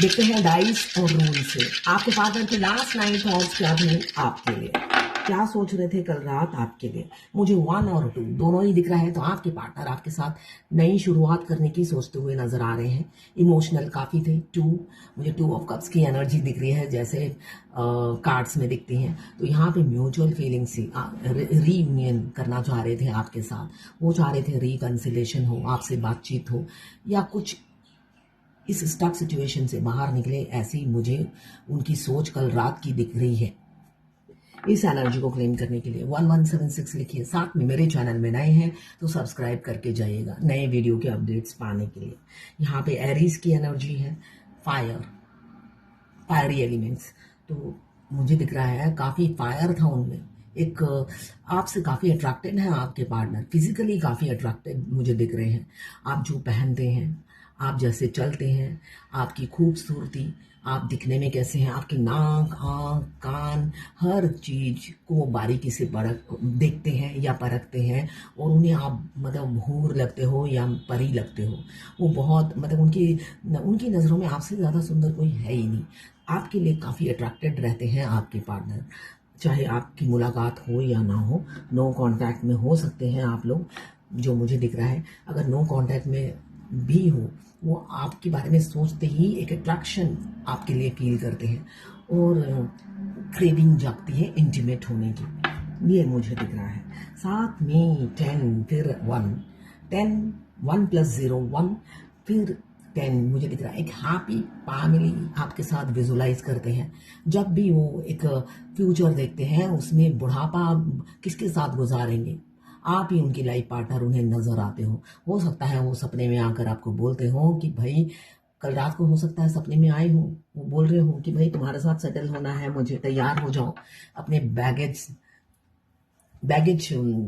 देखते हैं डाइस और रूल से आपके पार्टनर के लास्ट 9 थॉट्स क्या थे आपके लिए, क्या सोच रहे थे कल रात आपके लिए। मुझे 1 और 2 दोनों ही दिख रहा है, तो आपके पार्टनर आपके साथ नई शुरुआत करने की सोचते हुए नजर आ रहे हैं। इमोशनल काफी थे। मुझे 2 ऑफ कप्स की एनर्जी दिख रही है, जैसे कार्ड्स में दिखती हैं। तो यहाँ पे म्यूचुअल फीलिंग से रीयूनियन करना चाह रहे थे आपके साथ। वो चाह रहे थे रिकंसिलेशन हो, आपसे बातचीत हो, या कुछ इस स्टक सिचुएशन से बाहर निकले, ऐसी मुझे उनकी सोच कल रात की दिख रही है। इस एनर्जी को क्लेम करने के लिए 1176 लिखिए। साथ में मेरे चैनल में नए हैं तो सब्सक्राइब करके जाइएगा नए वीडियो के अपडेट्स पाने के लिए। यहाँ पे एरीज की एनर्जी है, फायरी एलिमेंट्स। तो मुझे दिख रहा है काफी फायर था उनमें। एक आपसे काफी अट्रैक्टेड है आपके पार्टनर, फिजिकली काफी अट्रैक्टेड मुझे दिख रहे हैं। आप जो पहनते हैं, आप जैसे चलते हैं, आपकी खूबसूरती, आप दिखने में कैसे हैं, आपकी नाक, आँख, कान, हर चीज को वो बारीकी से देखते हैं या परखते हैं, और उन्हें आप मतलब हूर लगते हो या परी लगते हो। वो बहुत मतलब उनकी नज़रों में आपसे ज़्यादा सुंदर कोई है ही नहीं। आपके लिए काफ़ी अट्रैक्टेड रहते हैं आपके पार्टनर, चाहे आपकी मुलाकात हो या ना हो। नो कांटेक्ट में हो सकते हैं आप लोग, जो मुझे दिख रहा है। अगर नो कांटेक्ट में भी हो, वो आपके बारे में सोचते ही एक अट्रैक्शन आपके लिए फील करते हैं, और क्रेविंग जागती है इंटीमेट होने की। ये मुझे दिख रहा है। साथ में 10, फिर 1, 10, 1 + 0 1, फिर 10 मुझे दिख रहा है। एक हैप्पी फैमिली आपके साथ विजुलाइज करते हैं। जब भी वो एक फ्यूचर देखते हैं, उसमें बुढ़ापा किसके साथ गुजारेंगे, आप ही उनकी लाइफ पार्टनर उन्हें नजर आते हो सकता है वो सपने में आकर आपको बोलते हो कि भाई, कल रात को हो सकता है सपने में आए हो, वो बोल रहे हो कि भाई तुम्हारे साथ सेटल होना है मुझे, तैयार हो जाओ, अपने बैगेज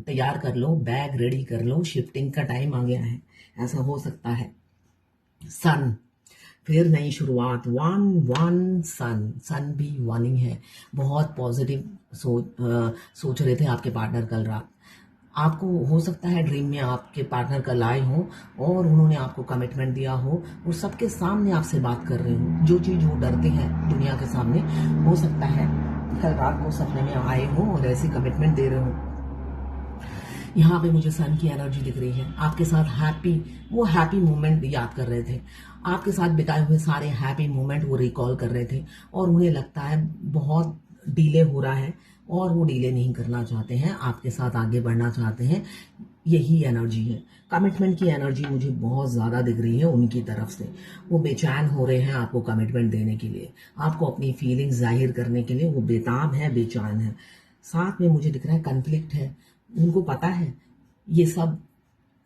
तैयार कर लो, बैग रेडी कर लो, शिफ्टिंग का टाइम आ गया है। ऐसा हो सकता है। सन, फिर नई शुरुआत, 1 सन भी वार्निंग है। बहुत पॉजिटिव सोच रहे थे आपके पार्टनर कल रात। आपको हो सकता है ड्रीम में आपके पार्टनर कल आए हो और उन्होंने आपको कमिटमेंट दिया हो, और सबके सामने आपसे बात कर रहे हो। जो चीज वो डरते हैं दुनिया के सामने, हो सकता है कल रात को सपने में आए हो और ऐसी कमिटमेंट दे रहे हो। यहाँ पे मुझे सन की एनर्जी दिख रही है। आपके साथ वो हैप्पी मोमेंट याद कर रहे थे, आपके साथ बिताए हुए सारे हैप्पी मोमेंट वो रिकॉल कर रहे थे, और उन्हें लगता है बहुत डिले हो रहा है, और वो डिले नहीं करना चाहते हैं, आपके साथ आगे बढ़ना चाहते हैं। यही एनर्जी है। कमिटमेंट की एनर्जी मुझे बहुत ज़्यादा दिख रही है उनकी तरफ से। वो बेचैन हो रहे हैं आपको कमिटमेंट देने के लिए, आपको अपनी फीलिंग्स जाहिर करने के लिए वो बेताब है, बेचैन है। साथ में मुझे दिख रहा है कन्फ्लिक्ट है। उनको पता है ये सब,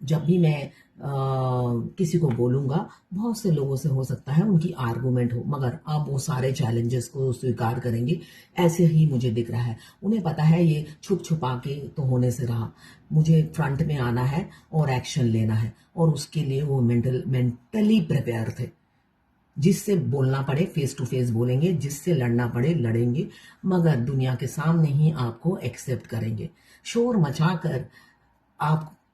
जब भी मैं किसी को बोलूंगा, बहुत से लोगों से हो सकता है उनकी आर्गुमेंट हो, मगर अब वो सारे चैलेंजेस को स्वीकार करेंगे, ऐसे ही मुझे दिख रहा है। उन्हें पता है ये छुप छुपा के तो होने से रहा, मुझे फ्रंट में आना है और एक्शन लेना है, और उसके लिए वो मेंटली प्रिपेयर थे। जिससे बोलना पड़े फेस टू फेस बोलेंगे, जिससे लड़ना पड़े लड़ेंगे, मगर दुनिया के सामने ही आपको एक्सेप्ट करेंगे। शोर मचाकर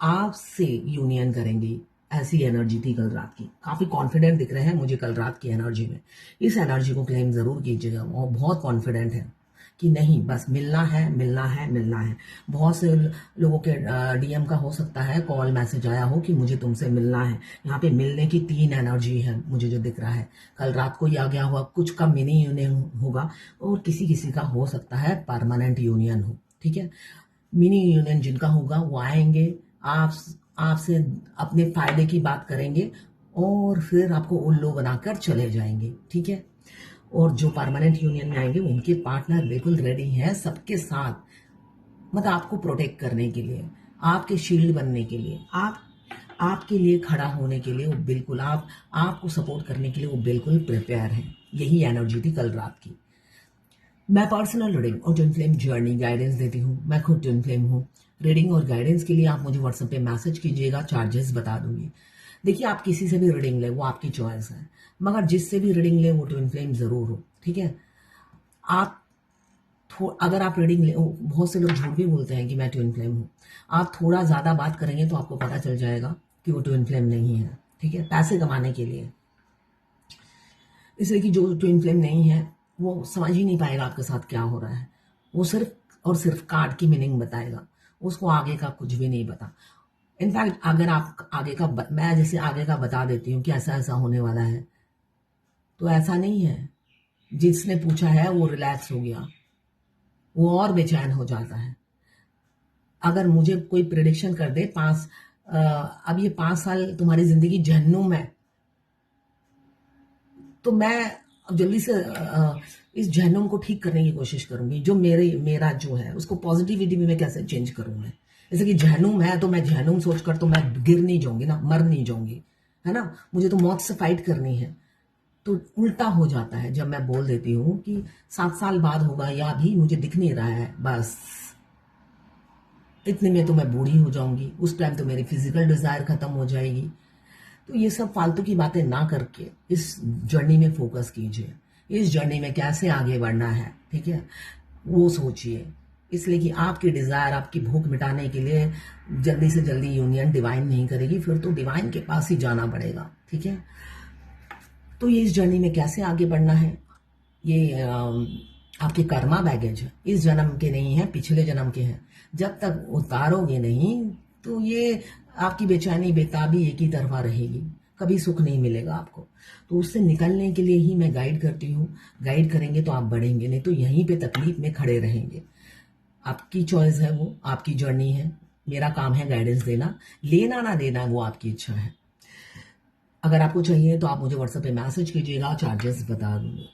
आपसे यूनियन करेंगे। ऐसी एनर्जी थी कल रात की। काफी कॉन्फिडेंट दिख रहे हैं मुझे कल रात की एनर्जी में। इस एनर्जी को क्लेम जरूर कीजिएगा, और बहुत कॉन्फिडेंट है कि नहीं, बस मिलना है, मिलना है, मिलना है। बहुत से लोगों के डीएम का हो सकता है कॉल मैसेज आया हो कि मुझे तुमसे मिलना है। यहाँ पे मिलने की 3 एनर्जी है मुझे जो दिख रहा है। कल रात को ही आ गया हुआ, कुछ का मिनी यूनियन होगा, और किसी किसी का हो सकता है परमानेंट यूनियन हो। ठीक है, मिनी यूनियन जिनका होगा वो आएंगे, आपसे अपने फायदे की बात करेंगे, और फिर आपको उल्लू बनाकर चले जाएंगे। ठीक है, और जो परमानेंट यूनियन में आएंगे उनके पार्टनर बिल्कुल रेडी हैं सबके साथ, मतलब आपको प्रोटेक्ट करने के लिए, आपके शील्ड बनने के लिए, आपके लिए खड़ा होने के लिए वो बिल्कुल, आपको सपोर्ट करने के लिए वो बिल्कुल प्रिपेयर हैं। यही एनर्जी थी कल रात की। मैं पर्सनल रीडिंग और ट्विन फ्लेम जर्नी गाइडेंस देती हूँ। मैं खुद ट्विन फ्लेम हूँ। रीडिंग और गाइडेंस के लिए आप मुझे व्हाट्सएप पे मैसेज कीजिएगा, चार्जेस बता दूंगी। देखिए, आप किसी से भी रीडिंग ले, वो आपकी चॉइस है, मगर जिससे भी रीडिंग ले वो ट्विन फ्लेम जरूर हो। ठीक है, आप अगर आप रीडिंग ले, बहुत से लोग झूठ भी बोलते हैं कि मैं ट्विन फ्लेम हूँ। आप थोड़ा ज्यादा बात करेंगे तो आपको पता चल जाएगा कि वो ट्विन फ्लेम नहीं है। ठीक है, पैसे कमाने के लिए इसलिए कि जो ट्विन फ्लेम नहीं है वो समझ ही नहीं पाएगा आपके साथ क्या हो रहा है। वो सिर्फ और सिर्फ कार्ड की मीनिंग बताएगा, उसको आगे का कुछ भी नहीं पता। इनफैक्ट अगर आप आगे का मैं जैसे आगे का बता देती हूँ कि ऐसा ऐसा होने वाला है, तो ऐसा नहीं है। जिसने पूछा है वो रिलैक्स हो गया, वो और बेचैन हो जाता है। अगर मुझे कोई प्रिडिक्शन कर दे अब ये 5 साल तुम्हारी जिंदगी जहन्नुम है, तो मैं अब जल्दी से इस जहन्नुम को ठीक करने की कोशिश करूंगी। जो मेरा जो है उसको पॉजिटिविटी में मैं कैसे चेंज करूँ मैं। जैसे कि जहन्नुम है तो मैं जहन्नुम सोचकर तो मैं गिर नहीं जाऊंगी ना, मर नहीं जाऊंगी, है ना। मुझे तो मौत से फाइट करनी है। तो उल्टा हो जाता है जब मैं बोल देती हूँ कि 7 साल बाद होगा, या भी मुझे दिख नहीं रहा है, बस इतने में तो मैं बूढ़ी हो जाऊंगी, उस टाइम तो मेरी फिजिकल डिजायर खत्म हो जाएगी। तो ये सब फालतू की बातें ना करके इस जर्नी में फोकस कीजिए। इस जर्नी में कैसे आगे बढ़ना है, ठीक है, वो सोचिए। इसलिए कि आपकी डिजायर, आपकी भूख मिटाने के लिए जल्दी से जल्दी यूनियन डिवाइन नहीं करेगी, फिर तो डिवाइन के पास ही जाना पड़ेगा, ठीक है। तो ये इस जर्नी में कैसे आगे बढ़ना है, ये आपके कर्मा बैगेज है, इस जन्म के नहीं है, पिछले जन्म के हैं। जब तक उतारोगे नहीं तो ये आपकी बेचैनी बेताबी एक ही तरफा रहेगी, कभी सुख नहीं मिलेगा आपको। तो उससे निकलने के लिए ही मैं गाइड करती हूँ। गाइड करेंगे तो आप बढ़ेंगे, नहीं तो यहीं पे तकलीफ में खड़े रहेंगे। आपकी चॉइस है, वो आपकी जर्नी है। मेरा काम है गाइडेंस देना, लेना ना देना वो आपकी इच्छा है। अगर आपको चाहिए तो आप मुझे व्हाट्सएप पे मैसेज कीजिएगा, चार्जेस बता दूंगी।